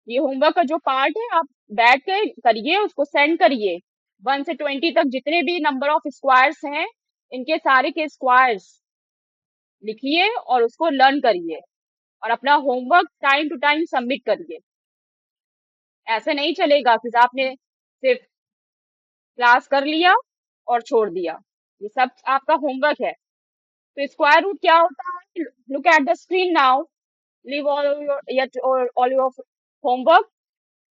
ये होमवर्क का जो पार्ट है आप बैठ के करिए, उसको सेंड करिए। 1 से 20 तक जितने भी नंबर ऑफ स्क्वायर्स हैं, इनके सारे के स्क्वायर्स लिखिए और उसको लर्न करिए, और अपना homework time to time submit करिए। ऐसे नहीं चलेगा कि आपने सिर्फ क्लास कर लिया और छोड़ दिया। ये सब आपका होमवर्क है। तो स्क्वायर रूट क्या होता है? Look at the screen now, leave all your homework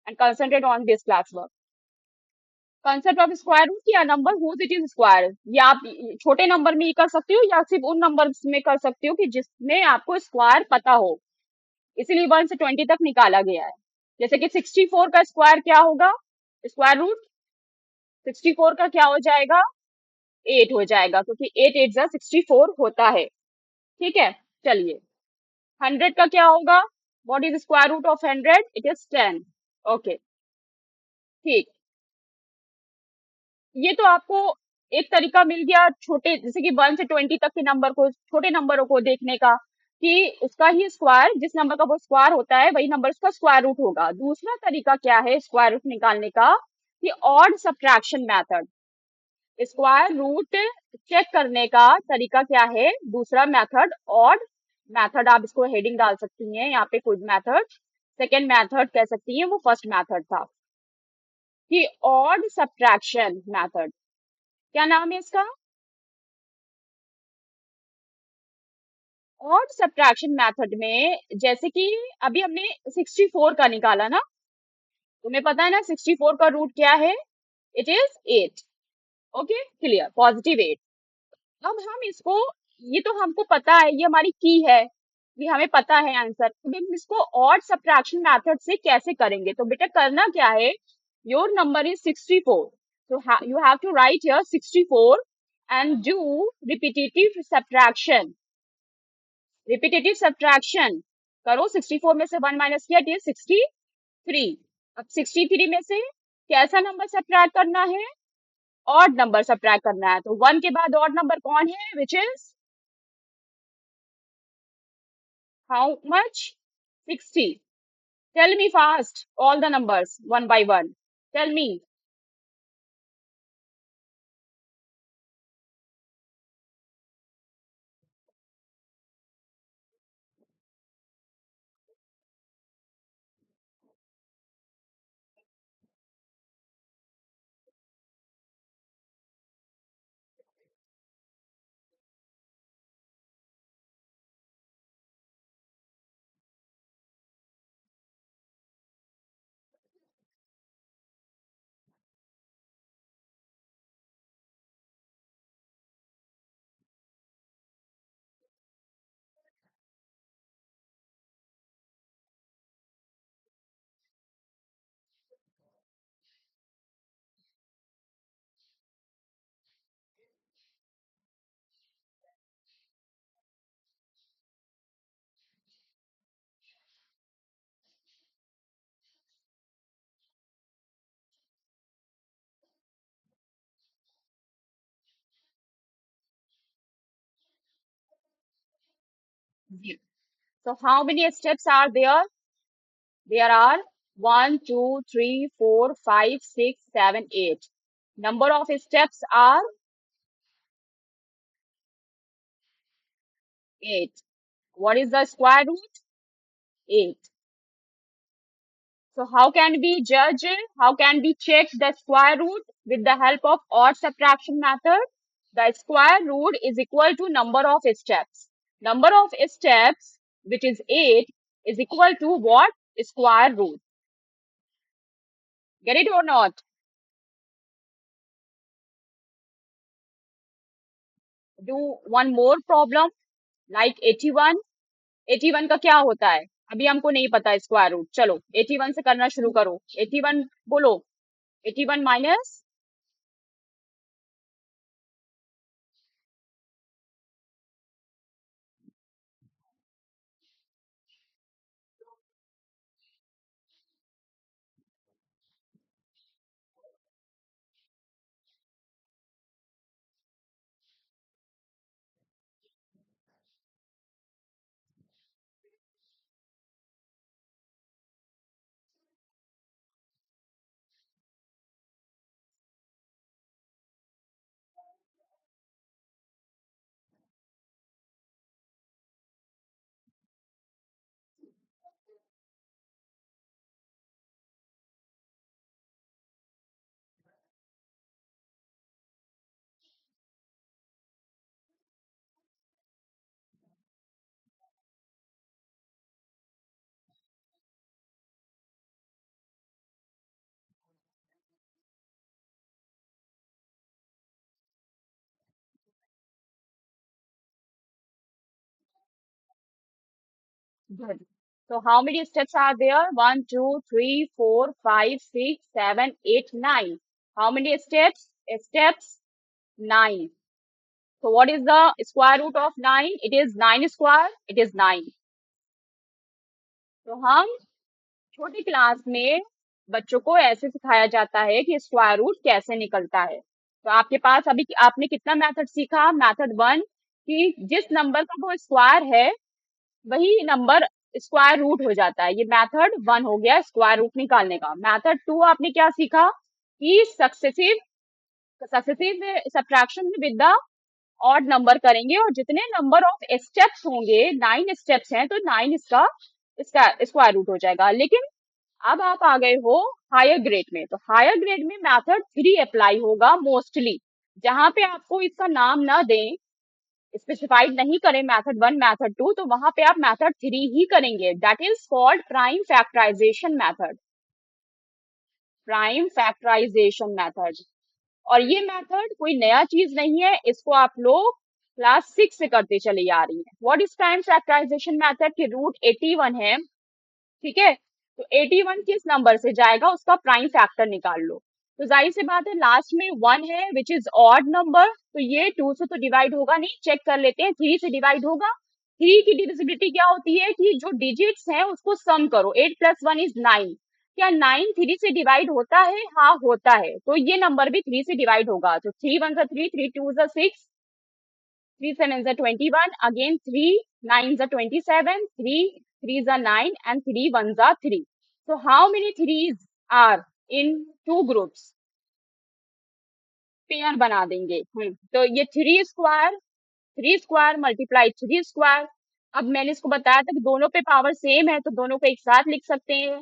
and concentrate on this classwork. Concept of square root या number whose it is square, ये आप छोटे नंबर में ही कर सकते हो या सिर्फ उन नंबर में कर सकते हो कि जिसमें आपको स्क्वायर पता हो। इसीलिए 1 से 20 तक निकाला गया है। जैसे कि 64 का स्क्वायर क्या होगा? स्क्वायर रूट 64 का क्या हो जाएगा? 8 हो जाएगा, क्योंकि 8 8 जा 64 होता है। ठीक है, चलिए। 100 का क्या होगा? What is square root of 100? It is 10। Okay, ठीक। ये तो आपको एक तरीका मिल गया छोटे, जैसे कि 1 से 20 तक के नंबर को, छोटे नंबरों को देखने का, कि उसका ही स्क्वायर, जिस नंबर का वो स्क्वायर होता है वही नंबर उसका स्क्वायर रूट होगा। दूसरा तरीका क्या है स्क्वायर रूट निकालने का? कि odd subtraction method. Square root check करने का तरीका क्या है? दूसरा मेथड ऑड मेथड, आप इसको हेडिंग डाल सकती हैं यहाँ पे, कुछ मेथड, सेकेंड मेथड कह सकती हैं, वो फर्स्ट मेथड था। कि ऑड सब्ट्रैक्शन मेथड, क्या नाम है इसका? ऑड सब्ट्रैक्शन मेथड में, जैसे कि अभी हमने 64 का निकाला ना, तुम्हें पता है ना 64 का रूट क्या है? It is 8। Okay, clear, +8। अब हम इसको, ये तो हमको पता है, ये हमारी की है, ये हमें पता है आंसर। तो हम इसको ऑड सब्ट्रैक्शन मेथड से कैसे करेंगे? तो बेटा करना क्या है, your number is 64, so you have to write here 64 and do repetitive subtraction। Repetitive subtraction करो। 64 में से 1 माइनस किया, इट इज 63। अब 63 में से कैसा नंबर सब्ट्रैक्ट करना है? ऑड नंबर सब्ट्रैक्ट करना है। तो 1 के बाद ऑड नंबर कौन है? Which is how much? 60। Tell me fast all the numbers one by one. Tell me. So how many steps are there? There are 1, 2, 3, 4, 5, 6, 7, 8. Number of steps are 8. What is the square root? 8. So how can we judge, how can we check the square root? With the help of odd subtraction method. The square root is equal to number of steps. Number of steps, which is 8, is equal to what? Square root. Get it or not? Do one more problem like 81. 81 का क्या होता है? अभी हमको नहीं पता square root. चलो 81 से करना शुरू करो। 81 बोलो। 81 minus, Good. So how many steps are there? 1, 2, 3, 4, 5, 6, 7, 8, 9. How many steps? Steps 9. So what is the square root of 9? It is 9 square. It is 9. तो हम छोटी क्लास में बच्चों को ऐसे सिखाया जाता है कि स्क्वायर रूट कैसे निकलता है। तो आपके पास अभी आपने कितना मेथड सीखा? मेथड 1 कि जिस नंबर का वो स्क्वायर है वही नंबर स्क्वायर रूट हो जाता है। ये मेथड 1 हो गया स्क्वायर रूट निकालने का। मेथड 2 आपने क्या सीखा कि successive successive subtraction with the odd number करेंगे और जितने नंबर ऑफ स्टेप्स होंगे 9 स्टेप्स हैं तो 9 इसका इसका स्क्वायर रूट हो जाएगा। लेकिन अब आप आ गए हो हायर ग्रेड में, तो हायर ग्रेड में मेथड 3 अप्लाई होगा मोस्टली। जहां पे आपको इसका नाम ना दें, स्पेसिफाइड नहीं करें मेथड 1 मेथड 2, तो वहां पे आप मेथड 3 ही करेंगे। That is called prime factorisation method. Prime factorisation method. और ये मेथड कोई नया चीज नहीं है, इसको आप लोग क्लास 6 से करते चले आ रही हैं। What is prime factorisation method? की रूट 81 है, ठीक है, तो 81 किस नंबर से जाएगा उसका प्राइम फैक्टर निकाल लो। तो जाहिर सी बात है लास्ट में 1 है विच इज ऑड नंबर, तो ये 2 से तो डिवाइड होगा नहीं, चेक कर लेते हैं 3 से डिवाइड होगा। 3 की डिविजिबिलिटी क्या होती है कि जो डिजिट्स हैं उसको सम करो। 8 प्लस 1 इज 9। क्या 9 3 से डिवाइड होता है? हाँ होता है, तो ये नंबर भी 3 से डिवाइड होगा। तो 3 1 3, 3 2 6, 3 7 21, again 3 9 27, 3 3 9, and 3 1 3. So how many threes are in two groups? Pair बना देंगे। तो ये 3 स्क्वायर मल्टीप्लाई 3 स्क्वायर। अब मैंने इसको बताया था कि दोनों पे पावर सेम है तो दोनों को एक साथ लिख सकते हैं।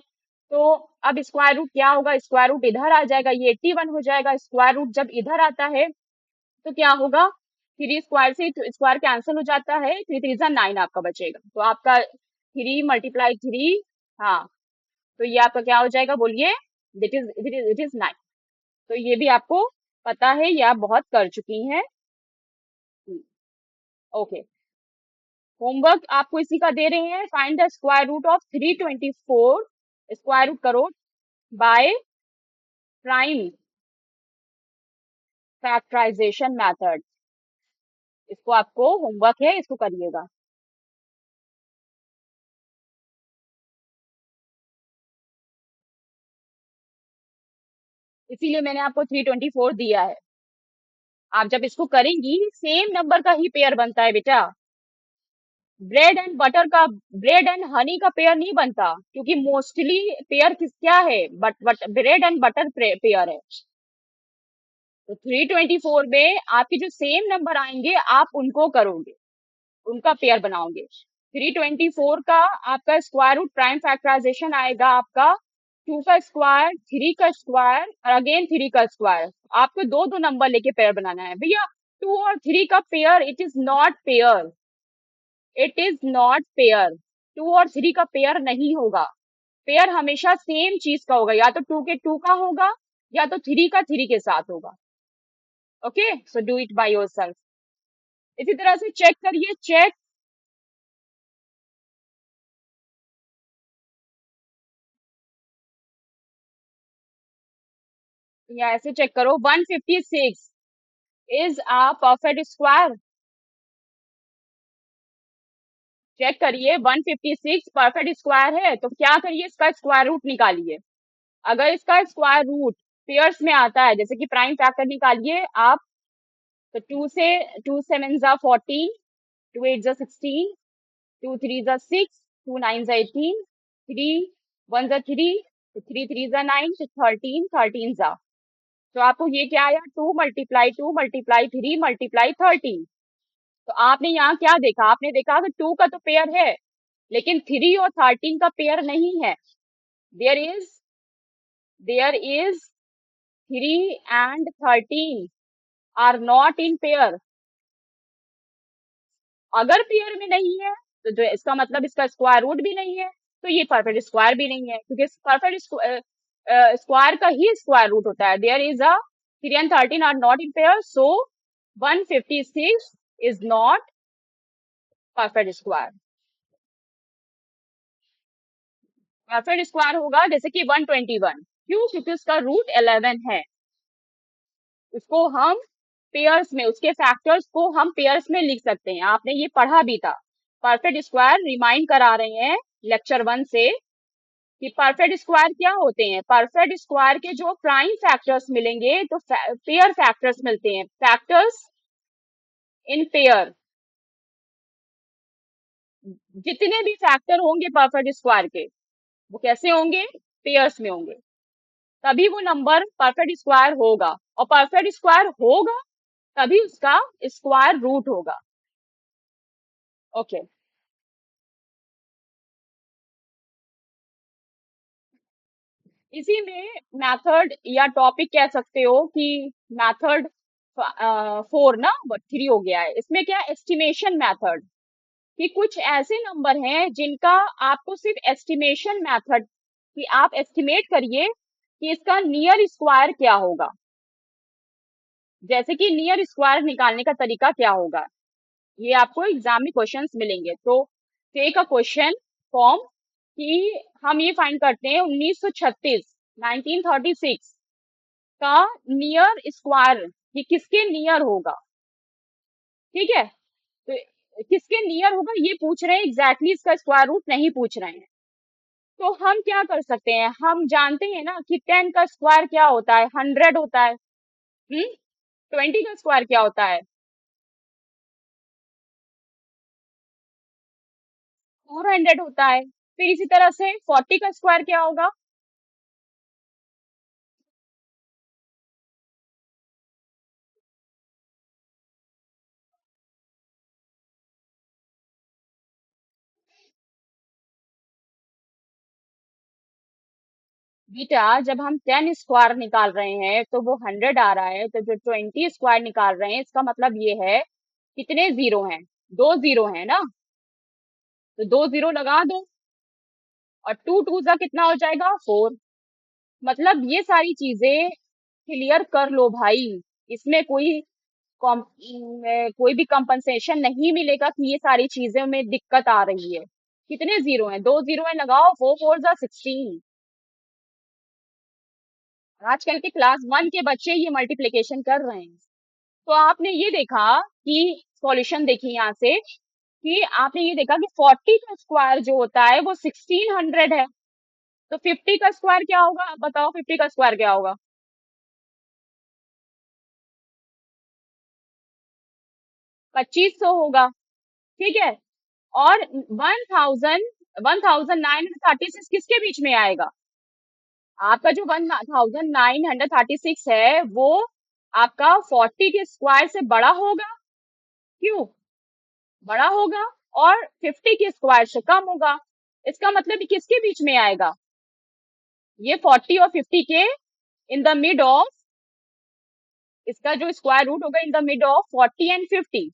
तो अब स्क्वायर रूट क्या होगा? स्क्वायर रूट इधर आ जाएगा, ये 81 हो जाएगा। स्क्वायर रूट जब इधर आता है तो क्या होगा? 3 स्क्वायर से स्क्वायर कैंसिल हो जाता है, 3 3 9 आपका बचेगा। तो आपका 3 × 3, हाँ, तो ये आपका क्या हो जाएगा बोलिए? It is 9। तो ये भी आपको पता है, ये आप बहुत कर चुकी हैं। ओके, होमवर्क आपको इसी का दे रहे हैं। Find the square root of 324। Square root करो बाय प्राइम फैक्टराइजेशन मेथड। इसको आपको होमवर्क है, इसको करिएगा। इसीलिए मैंने आपको 324 दिया है। आप जब इसको करेंगी सेम नंबर का ही पेयर बनता है बेटा। ब्रेड एंड बटर का, ब्रेड एंड हनी का पेयर नहीं बनता, क्योंकि मोस्टली पेयर किस क्या है? But bread and butter pair है। तो 324 में आपके जो सेम नंबर आएंगे आप उनको करोगे, उनका पेयर बनाओगे। 324 का आपका स्क्वायर रूट प्राइम फैक्टराइजेशन आएगा आपका 2 का स्क्वायर, 3 का स्क्वायर और अगेन 3 का स्क्वायर। आपको दो दो नंबर लेके पेयर बनाना है भैया। 2 और 3 का pair it is not pair, it is not pair. 2 और 3 का पेयर नहीं होगा। पेयर हमेशा सेम चीज का होगा, या तो 2 के 2 का होगा या तो 3 का 3 के साथ होगा। Okay, so do it by yourself. इसी तरह से चेक करिए, चेक या ऐसे चेक करो 156 is a perfect square. Check करिए 156 परफेक्ट स्क्वायर है तो क्या करिए, इसका स्क्वायर रूट निकालिए। अगर इसका स्क्वायर रूट पेयर्स में आता है, जैसे कि प्राइम फैक्टर निकालिए आप, तो 2 से 2 7 जा 14, 2 8 जा 16, 2 3 जा 6, 2 9 जा 18, 3 1 जा 3, तो 3 3 जा 9, तो 13 13 जा। तो आपको ये क्या आया? 2 मल्टीप्लाई 2 मल्टीप्लाई 3 मल्टीप्लाई 13। तो आपने यहाँ क्या देखा? आपने देखा कि 2 का तो पेयर है लेकिन 3 और 13 का पेयर नहीं है। There is there is 3 and 13 are not in pair. अगर पेयर में नहीं है तो जो इसका मतलब इसका स्क्वायर रूट भी नहीं है, तो ये परफेक्ट स्क्वायर भी नहीं है, क्योंकि परफेक्ट स्क्वायर का ही स्क्वायर रूट होता है। There is a 3 and 13 are not in pair, so 156 is not perfect square. Perfect square होगा जैसे कि 121। क्यों? क्योंकि उसका रूट 11 है। उसको हम पेयर्स में, उसके फैक्टर्स को हम पेयर्स में लिख सकते हैं। आपने ये पढ़ा भी था। परफेक्ट स्क्वायर रिमाइंड करा रहे हैं लेक्चर 1 से कि परफेक्ट स्क्वायर क्या होते हैं। परफेक्ट स्क्वायर के जो प्राइम फैक्टर्स मिलेंगे तो पेयर फैक्टर्स मिलते हैं। फैक्टर्स इन पेयर, जितने भी फैक्टर होंगे परफेक्ट स्क्वायर के, वो कैसे होंगे? पेयर्स में होंगे। तभी वो नंबर परफेक्ट स्क्वायर होगा, और परफेक्ट स्क्वायर होगा तभी उसका स्क्वायर रूट होगा। ओके। इसी में मेथड या टॉपिक कह सकते हो कि मेथड 4 ना, 3 हो गया है। इसमें क्या, एस्टिमेशन मेथड, कि कुछ ऐसे नंबर हैं जिनका आपको सिर्फ एस्टिमेशन मेथड, कि आप एस्टिमेट करिए कि इसका नियर स्क्वायर क्या होगा। जैसे कि नियर स्क्वायर निकालने का तरीका क्या होगा, ये आपको एग्जाम में क्वेश्चंस मिलेंगे। तो टेक अ क्वेश्चन फॉर्म कि हम ये फाइंड करते हैं 1936, 1936 का नियर स्क्वायर, ये किसके नियर होगा। ठीक है, तो किसके नियर होगा ये पूछ रहे हैं, एग्जैक्टली इसका स्क्वायर रूट नहीं पूछ रहे हैं। तो हम क्या कर सकते हैं, हम जानते हैं ना कि 10 का स्क्वायर क्या होता है, 100 होता है। 20 का स्क्वायर क्या होता है, 400 होता है। फिर इसी तरह से 40 का स्क्वायर क्या होगा। बेटा जब हम 10 स्क्वायर निकाल रहे हैं तो वो 100 आ रहा है, तो जो 20 स्क्वायर निकाल रहे हैं इसका मतलब ये है, कितने जीरो हैं, 2 जीरो है ना, तो 2 जीरो लगा दो, और टू टू जा कितना हो जाएगा, 4। मतलब ये सारी चीजें क्लियर कर लो भाई। इसमें कोई भी कंपनसेशन नहीं मिलेगा कि ये सारी चीजों में दिक्कत आ रही है। कितने जीरो हैं, 2 जीरो है, लगाओ, 4 4 जा 16। आजकल के क्लास 1 के बच्चे ये मल्टीप्लिकेशन कर रहे हैं। तो आपने ये देखा कि सॉल्यूशन देखिए यहाँ से, कि आपने ये देखा कि 40 का स्क्वायर जो होता है वो 1600 है। तो 50 का स्क्वायर क्या होगा, आप बताओ 50 का स्क्वायर क्या होगा। 2500 होगा। ठीक है, और 1936 किसके बीच में आएगा। आपका जो 1936 है वो आपका 40 के स्क्वायर से बड़ा होगा। क्यों बड़ा होगा, और 50 के स्क्वायर से कम होगा। इसका मतलब ये किसके बीच में आएगा, ये 40 और 50 के इन द मिड ऑफ, इसका जो स्क्वायर रूट होगा in the mid of 40 and 50,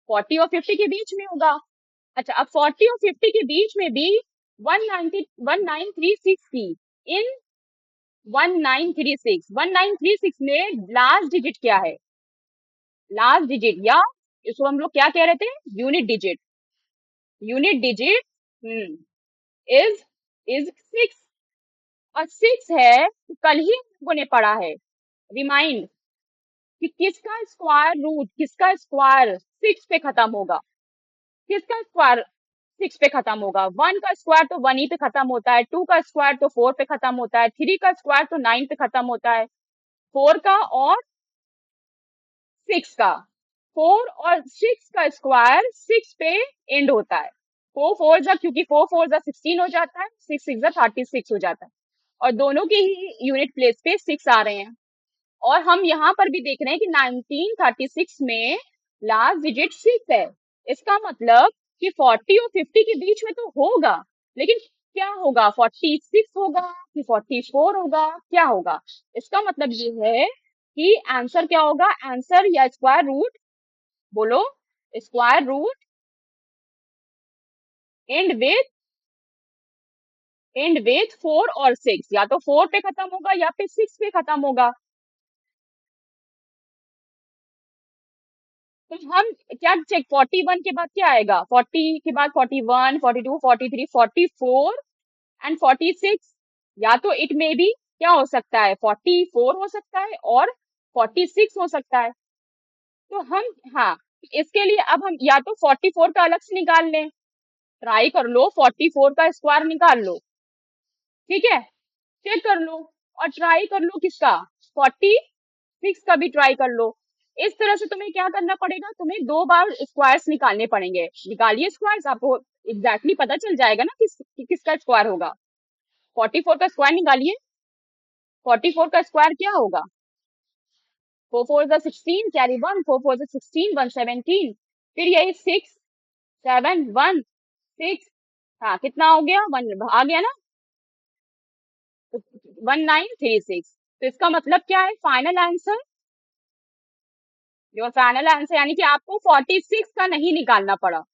40 और 50 के बीच में होगा। अच्छा, अब 40 और 50 के बीच में भी 1936 की, इन 1936 में लास्ट डिजिट क्या है, लास्ट डिजिट, या इसको हम लोग क्या कह रहे थे, unit digit, unit digit is is 6। और 6 है तो कल ही हम लोगों ने पढ़ा है, रिमाइंड, कि किसका स्क्वायर 6 पे खत्म होगा, किसका स्क्वायर 6 पे खत्म होगा। 1 का स्क्वायर तो 1 ही पे खत्म होता है, 2 का स्क्वायर तो 4 पे खत्म होता है, 3 का स्क्वायर तो 9 पे खत्म होता है, 4 का और 6 का, 4 और 6 का स्क्वायर 6 पे एंड होता है। 4 4 जा, क्योंकि 4 4 जा 16 हो जाता है, 6 6 जा 36 हो जाता है, और दोनों के ही यूनिट प्लेस पे 6 आ रहे हैं। और हम यहाँ पर भी देख रहे हैं कि 1936 में लास्ट डिजिट 6 है। इसका मतलब कि 40 और 50 के बीच में तो होगा, लेकिन क्या होगा, 46 होगा कि 44 होगा, क्या होगा। इसका मतलब ये है कि आंसर क्या होगा, आंसर या स्क्वायर रूट, बोलो, square root end with, end with 4 और 6, या तो 4 पे खत्म होगा या फिर 6 पे खत्म होगा। तो हम क्या चेक, 41 के बाद क्या आएगा, 40 के बाद 41, 42, 43, 44, एंड 46, या तो इट मे बी क्या हो सकता है, 44 हो सकता है और 46 हो सकता है। तो हम, हाँ, इसके लिए अब हम या तो 44 का अलग से निकाल लें, ट्राई कर लो 44 का स्क्वायर निकाल लो, ठीक है, चेक कर लो, और ट्राई कर लो किसका, 46 का भी ट्राई कर लो। इस तरह से तुम्हें क्या करना पड़ेगा, तुम्हें 2 बार स्क्वायर्स निकालने पड़ेंगे। निकालिए स्क्वायर्स, आपको एग्जैक्टली पता चल जाएगा ना किसका स्क्वायर होगा। 44 का स्क्वायर निकालिए, 44 का स्क्वायर क्या होगा, 4 4 16, कैरी 1, 4 4 16, 117, फिर यही 6 7 1 6, हाँ कितना हो गया, 1 आ गया ना, तो 1936। तो इसका मतलब क्या है, final answer, your final answer, यानी कि आपको 46 का नहीं निकालना पड़ा।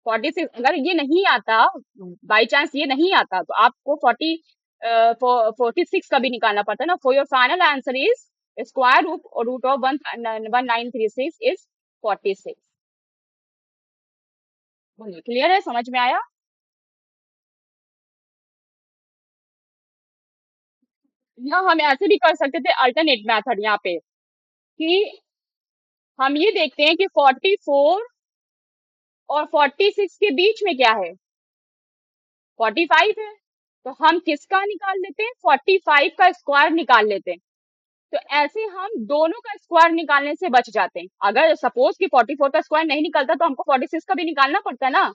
46 अगर ये नहीं आता, बाई चांस ये नहीं आता, तो आपको 46 का भी निकालना पड़ता ना। For your final answer is square root of 1936 is 46। बोलिए, क्लियर है, समझ में आया। या हम ऐसे भी कर सकते थे अल्टरनेट मेथड यहाँ पे, कि हम ये देखते हैं कि 44 और 46 के बीच में क्या है, 45 है। तो हम किसका निकाल लेते हैं, 45 का स्क्वायर निकाल लेते हैं। तो ऐसे हम दोनों का स्क्वायर निकालने से बच जाते हैं। अगर सपोज कि 44 का स्क्वायर नहीं निकलता तो हमको 46 का भी निकालना पड़ता है ना।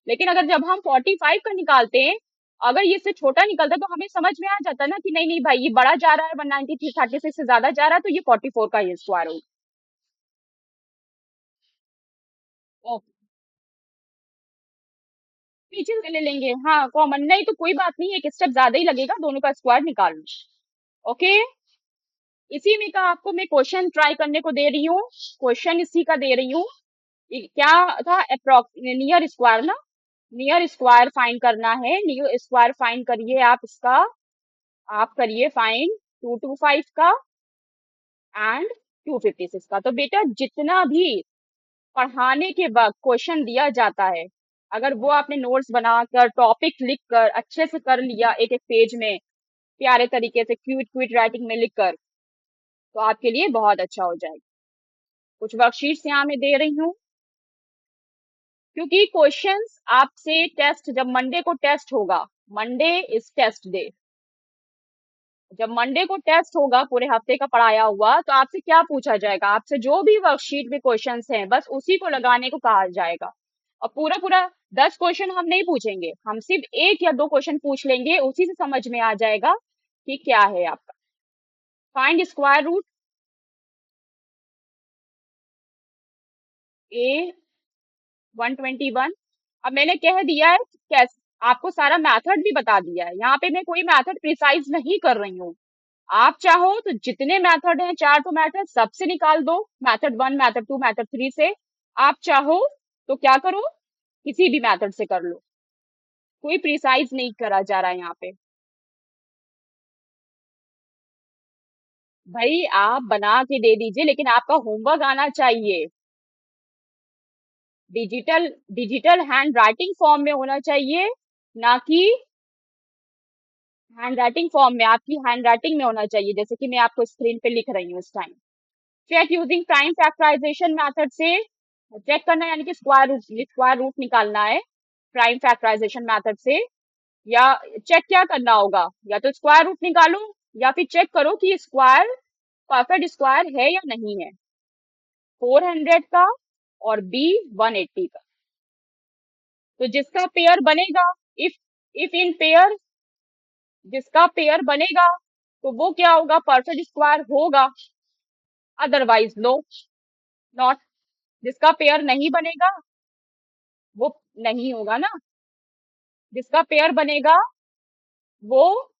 लेकिन अगर जब हम 45 का निकालते हैं, अगर ये इससे छोटा निकलता तो हमें समझ में आ जाता ना कि नहीं नहीं भाई, ये बड़ा जा रहा है, 193 36 से ज्यादा जा रहा है, तो ये 44 का ही स्क्वायर होगा। ओके, पीछे से ले लेंगे, हाँ कॉमन, नहीं तो कोई बात नहीं, एक स्टेप ज्यादा ही लगेगा, दोनों का स्क्वायर निकाल लो। ओके, इसी में का आपको मैं क्वेश्चन ट्राई करने को दे रही हूँ, क्वेश्चन इसी का दे रही हूँ। क्या था, अप्रोक्स नियर स्क्वायर ना, नियर स्क्वायर फाइंड करना है। नियर स्क्वायर फाइंड करिए आप इसका, आप करिए फाइंड 225 का एंड 256 का। तो बेटा जितना भी पढ़ाने के वक्त क्वेश्चन दिया जाता है, अगर वो आपने नोट्स बनाकर टॉपिक लिख कर अच्छे से कर लिया, एक एक पेज में प्यारे तरीके से क्यूट क्यूट राइटिंग में लिख कर, तो आपके लिए बहुत अच्छा हो जाएगा। कुछ वर्कशीट्स यहाँ मैं दे रही हूँ, क्योंकि क्वेश्चंस आपसे टेस्ट, जब मंडे को टेस्ट होगा, मंडे इज टेस्ट डे, जब मंडे को टेस्ट होगा पूरे हफ्ते का पढ़ाया हुआ, तो आपसे क्या पूछा जाएगा, आपसे जो भी वर्कशीट में क्वेश्चंस हैं बस उसी को लगाने को कहा जाएगा। और पूरा पूरा 10 क्वेश्चन हम नहीं पूछेंगे, हम सिर्फ 1 या 2 क्वेश्चन पूछ लेंगे, उसी से समझ में आ जाएगा कि क्या है आपका। फाइंड स्क्वायर रूट ए 121। अब मैंने कह दिया है कैसे, आपको सारा मेथड भी बता दिया है, यहाँ पे मैं कोई मेथड प्रिसाइज नहीं कर रही हूँ। आप चाहो तो जितने मेथड हैं, 4 तो मेथड, सबसे निकाल दो, मेथड 1 मेथड 2 मेथड 3 से। आप चाहो तो क्या करो, किसी भी मेथड से कर लो, कोई प्रिसाइज नहीं करा जा रहा है यहाँ पे। भाई आप बना के दे दीजिए, लेकिन आपका होमवर्क आना चाहिए, digital digital hand writing form में होना चाहिए, ना कि हैंड राइटिंग फॉर्म में, आपकी हैंड राइटिंग में होना चाहिए, जैसे कि मैं आपको स्क्रीन पे लिख रही हूँ इस time. Check using prime factorisation method से चेक करना है, यानी कि स्क्वायर रूट निकालना है प्राइम फैक्टराइजेशन मेथड से। या चेक क्या करना होगा, या तो स्क्वायर रूट निकालो, या फिर चेक करो कि स्क्वायर परफेक्ट स्क्वायर है या नहीं है, 400 का और बी 180 का। तो जिसका पेयर बनेगा, इफ इफ इन पेयर, जिसका पेयर बनेगा तो वो क्या होगा, परफेक्ट स्क्वायर होगा, अदरवाइज नो, नॉट। जिसका पेयर नहीं बनेगा वो नहीं होगा ना, जिसका पेयर बनेगा वो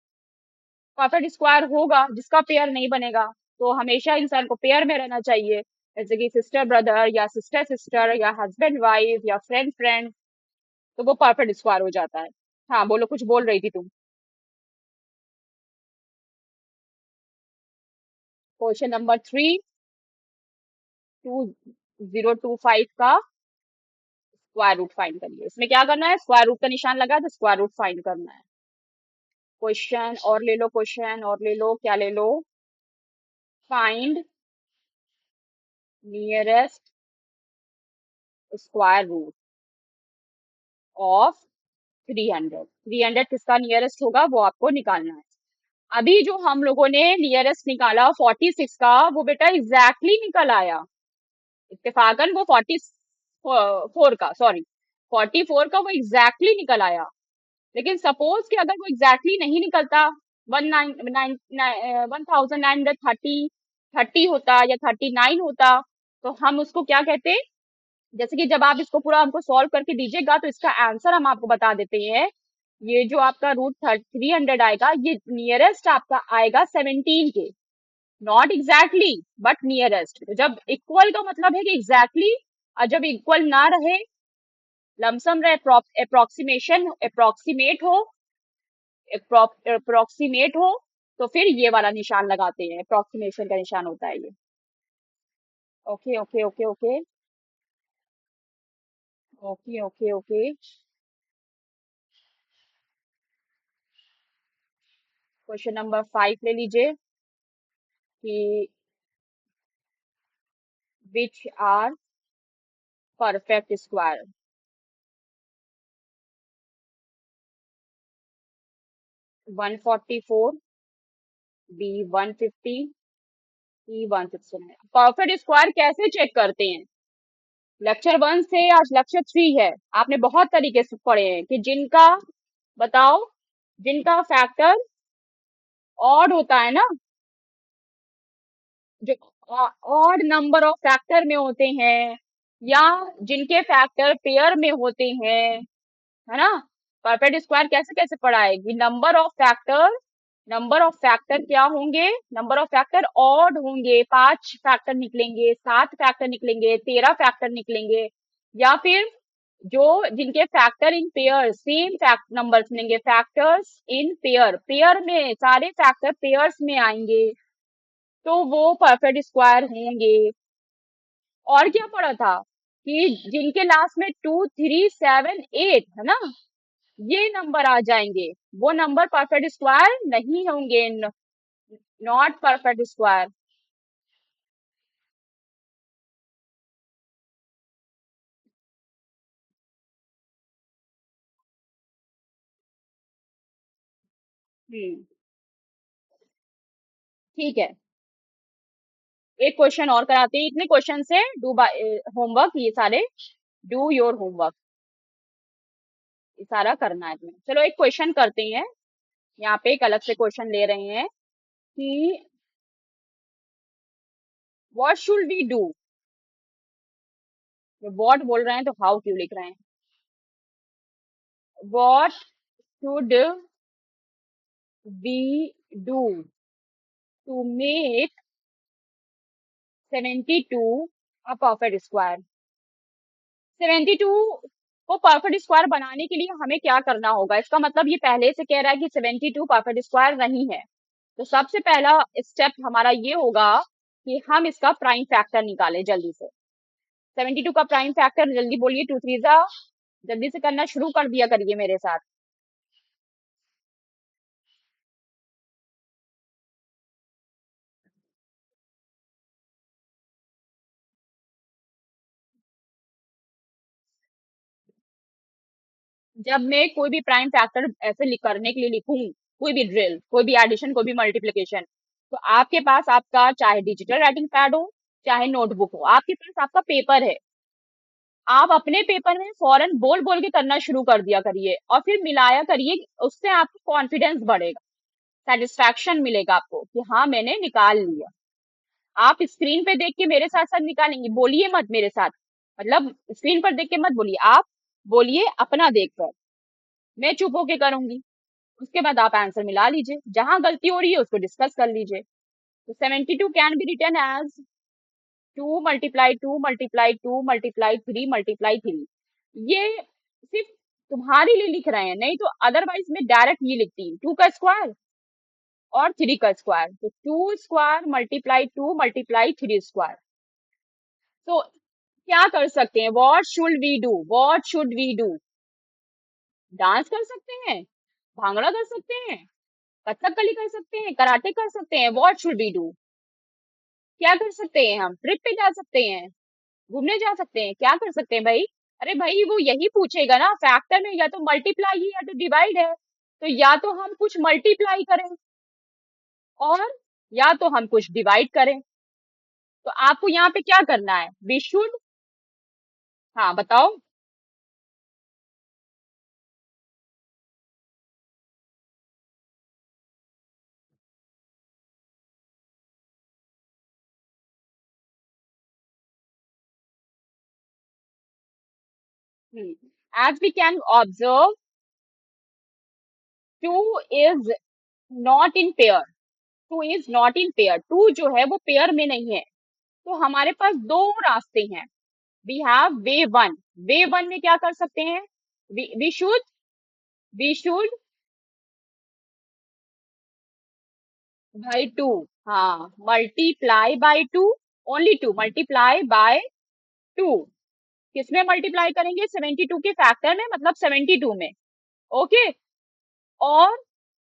परफेक्ट स्क्वायर होगा, जिसका पेयर नहीं बनेगा। तो हमेशा इंसान को पेयर में रहना चाहिए, जैसे कि सिस्टर ब्रदर या सिस्टर सिस्टर या हस्बैंड वाइफ या फ्रेंड फ्रेंड, तो वो परफेक्ट स्क्वायर हो जाता है। हाँ बोलो, कुछ बोल रही थी तुम। क्वेश्चन नंबर 3 2025 का स्क्वायर रूट फाइंड करिए। इसमें क्या करना है, स्क्वायर रूट का निशान लगा है तो स्क्वायर रूट फाइंड करना है। क्वेश्चन और ले लो, क्वेश्चन और ले लो, क्या ले लो? Find nearest square root of 300। 300 किसका नियरेस्ट होगा वो आपको निकालना है। अभी जो हम लोगों ने नियरेस्ट निकाला 46 का, वो बेटा एग्जैक्टली निकल आया। इत्तेफाकन वो 44 का, सॉरी 44 का वो एग्जैक्टली निकल आया। लेकिन सपोज कि अगर वो एग्जैक्टली नहीं निकलता, 1930 होता या 39 होता, तो हम उसको क्या कहते? जैसे कि जब आप इसको पूरा हमको सॉल्व करके दीजिएगा तो इसका आंसर हम आपको बता देते हैं। ये जो आपका रूट 300 आएगा, ये नियरेस्ट आपका आएगा 17 के। Not exactly but nearest. तो जब इक्वल का मतलब है कि एग्जैक्टली, और जब इक्वल ना रहे, लमसम रहे, अप्रोक्सीमेशन अप्रोक्सीमेट हो, तो फिर ये वाला निशान लगाते हैं। अप्रोक्सीमेशन का निशान होता है ये। Okay okay okay okay okay okay okay. Question number 5 ले लीजिए कि which are perfect square. 144, B 150, C 169। Perfect square कैसे चेक करते हैं? लेक्चर 1 से आज लेक्चर 3 है, आपने बहुत तरीके से पढ़े हैं कि जिनका, बताओ, जिनका फैक्टर ऑड होता है ना, जो ऑड नंबर ऑफ फैक्टर में होते हैं, या जिनके फैक्टर पेयर में होते हैं, है ना? परफेक्ट स्क्वायर कैसे कैसे पढ़ाएगी? नंबर ऑफ फैक्टर क्या होंगे? नंबर ऑफ फैक्टर ऑड होंगे, 5 फैक्टर निकलेंगे, 7 फैक्टर निकलेंगे, 13 फैक्टर निकलेंगे। या फिर जो जिनके factor in pair, same fact numbers मिलेंगे, फैक्टर्स इन पेयर, पेयर में सारे फैक्टर पेयर्स में आएंगे, तो वो परफेक्ट स्क्वायर होंगे। और क्या पढ़ा था कि जिनके लास्ट में 2, 3, 7, 8 है ना, ये नंबर आ जाएंगे, वो नंबर परफेक्ट स्क्वायर नहीं होंगे, नॉट परफेक्ट स्क्वायर। हम्म, ठीक है। एक क्वेश्चन और कराते हैं, इतने क्वेश्चन से डू होमवर्क, ये सारे डू योर होमवर्क, ये सारा करना है तुम्हें। चलो एक क्वेश्चन करते हैं, यहाँ पे एक अलग से क्वेश्चन ले रहे हैं कि what should we do. What बोल रहे हैं तो हाउ क्यों लिख रहे हैं? What should we do to make 72 a perfect square? 72 को परफेक्ट स्क्वायर बनाने के लिए हमें क्या करना होगा? इसका मतलब ये पहले से कह रहा है कि 72 परफेक्ट स्क्वायर नहीं है। तो सबसे पहला स्टेप हमारा ये होगा कि हम इसका प्राइम फैक्टर निकालें जल्दी से। 72 का प्राइम फैक्टर जल्दी बोलिए, 2 3 जा, जल्दी से करना शुरू कर दिया करिए मेरे साथ। जब मैं कोई भी प्राइम फैक्टर ऐसे करने के लिए लिखूं, कोई भी ड्रिल, कोई भी एडिशन, कोई भी मल्टीप्लिकेशन, तो आपके पास आपका चाहे डिजिटल राइटिंग पैड हो, चाहे नोटबुक हो, आपके पास आपका पेपर है, आप अपने पेपर में फौरन बोल बोल के करना शुरू कर दिया करिए और फिर मिलाया करिए। उससे आपको कॉन्फिडेंस बढ़ेगा, सेटिस्फैक्शन मिलेगा आपको कि हाँ मैंने निकाल लिया। आप स्क्रीन पे देख के मेरे साथ साथ निकालेंगे, बोलिए मत मेरे साथ, मतलब स्क्रीन पर देख के मत बोलिए, आप बोलिए अपना देखकर, मैं चुप होके करूंगी। उसके बाद आप आंसर मिला लीजिए, जहां गलती हो रही है उसको डिस्कस कर लीजिए। तो 72 can be written as 2 multiply 2 multiply 2 multiply 3 multiply 3। ये सिर्फ तुम्हारे लिए लिख रहे हैं, नहीं तो अदरवाइज मैं डायरेक्ट ये लिखती हूँ, 2 का स्क्वायर और 3 का स्क्वायर, तो 2 स्क्वायर मल्टीप्लाई 2 मल्टीप्लाई 3 स्क्वायर। तो क्या कर सकते हैं? What should we do, what should we do? Dance कर सकते हैं, भांगड़ा कर सकते हैं, कथकली कर सकते हैं, कराटे कर सकते हैं, व्हाट शुड वी डू? क्या कर सकते हैं? हम ट्रिप पे जा सकते हैं, घूमने जा सकते हैं, क्या कर सकते हैं भाई? अरे भाई वो यही पूछेगा ना, फैक्टर में या तो मल्टीप्लाई है या तो डिवाइड है, तो या तो हम कुछ मल्टीप्लाई करें और या तो हम कुछ डिवाइड करें। तो आपको यहाँ पे क्या करना है? वी शुड, हाँ बताओ। As we can observe, two is not in pair, two is not in pair, two जो है वो पेयर में नहीं है। तो हमारे पास दो रास्ते हैं। We have way one, way one में क्या कर सकते हैं? We should, we should by two, हाँ multiply by two, only two, multiply by two. किसमें मल्टीप्लाई करेंगे? 72 के फैक्टर में, मतलब 72 में। ओके। और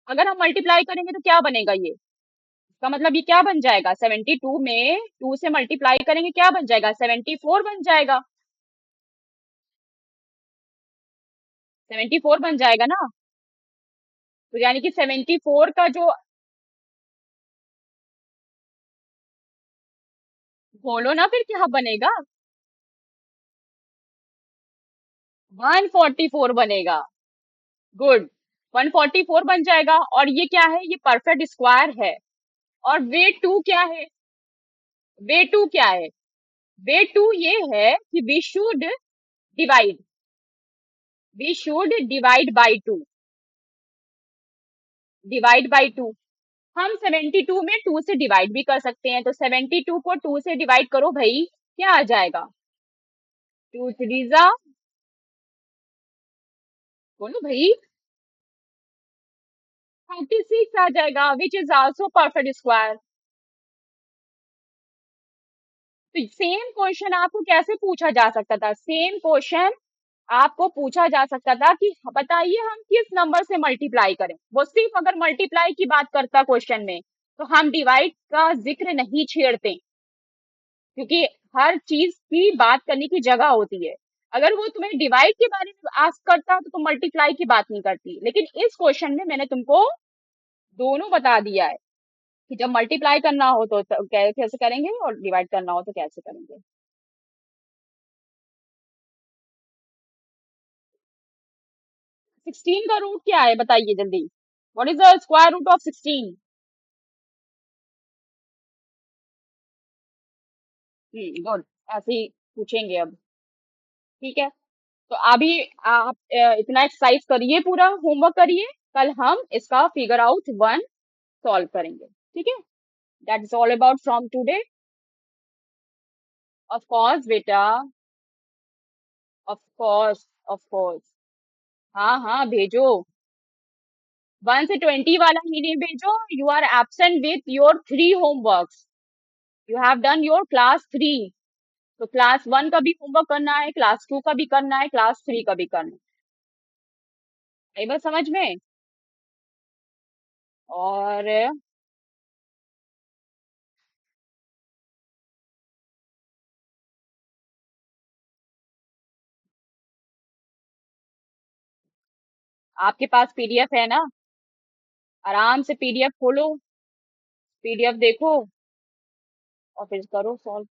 अगर हम मल्टीप्लाई करेंगे तो क्या बनेगा ये? इसका मतलब ये क्या बन जाएगा? 72 में 2 से मल्टीप्लाई करेंगे, क्या बन जाएगा? 74 बन जाएगा। 74 बन जाएगा ना? तो यानी कि 74 का जो, बोलो ना फिर क्या बनेगा? 144 बनेगा। गुड, 144 बन जाएगा। और ये क्या है? ये परफेक्ट स्क्वायर है। और वे टू क्या है? वे टू क्या है? वे टू ये है कि divide we should divide by two, divide by two. हम 72 में 2 से डिवाइड भी कर सकते हैं, तो 72 को 2 से डिवाइड करो भाई, क्या आ जाएगा? 2 3 बोलो भाई, 36 आ जाएगा, which is also perfect square. तो सेम क्वेश्चन आपको कैसे पूछा जा सकता था? सेम क्वेश्चन आपको पूछा जा सकता था कि बताइए हम किस नंबर से मल्टीप्लाई करें। वो सिर्फ अगर मल्टीप्लाई की बात करता क्वेश्चन में, तो हम डिवाइड का जिक्र नहीं छेड़ते, क्योंकि हर चीज की बात करने की जगह होती है। अगर वो तुम्हें डिवाइड के बारे में आस्क करता तो तुम मल्टीप्लाई की बात नहीं करती, लेकिन इस क्वेश्चन में मैंने तुमको दोनों बता दिया है कि जब मल्टीप्लाई करना हो तो कैसे करेंगे और डिवाइड करना हो तो कैसे करेंगे। 16 का रूट क्या है बताइए जल्दी? What is the square root of 16? Good, ऐसे ही पूछेंगे अब। ठीक है, तो अभी आप इतना एक्सरसाइज करिए, पूरा होमवर्क करिए। कल हम इसका फिगर आउट वन सॉल्व करेंगे, ठीक है? That is all about from today. Of course बेटा, ऑफ कोर्स, ऑफ कोर्स। हाँ हाँ भेजो। 1 से 20 वाला ही नहीं भेजो। You are absent with your 3 homeworks. You have done your class 3, तो क्लास 1 का भी होमवर्क करना है, क्लास 2 का भी करना है, क्लास 3 का भी करना है। आई बात समझ में? और आपके पास पीडीएफ है ना? आराम से पीडीएफ खोलो, पीडीएफ देखो और फिर करो सॉल्व।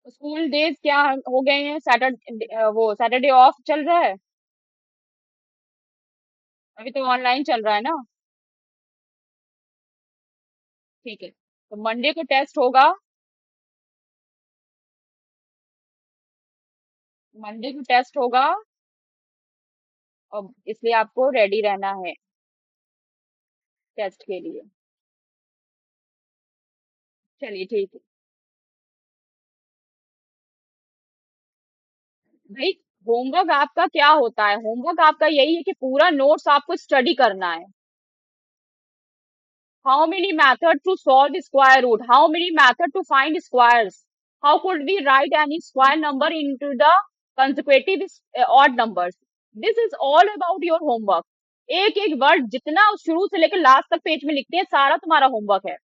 स्कूल डेज क्या हो गए हैं? सैटरडे, वो सैटरडे ऑफ चल रहा है। अभी तो ऑनलाइन चल रहा है ना? ठीक है, तो मंडे को टेस्ट होगा। मंडे को टेस्ट होगा, और इसलिए आपको रेडी रहना है टेस्ट के लिए। चलिए ठीक है भाई। होमवर्क आपका क्या होता है? होमवर्क आपका यही है कि पूरा नोट्स आपको स्टडी करना है। How many method to solve square root, how many method to find squares, how could we write any square number into the consecutive odd numbers. This is all about your homework. एक एक word जितना शुरू से लेकर last तक page में लिखते हैं, सारा तुम्हारा होमवर्क है।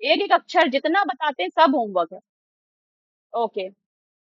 एक एक अक्षर जितना बताते हैं, सब होमवर्क है। ओके।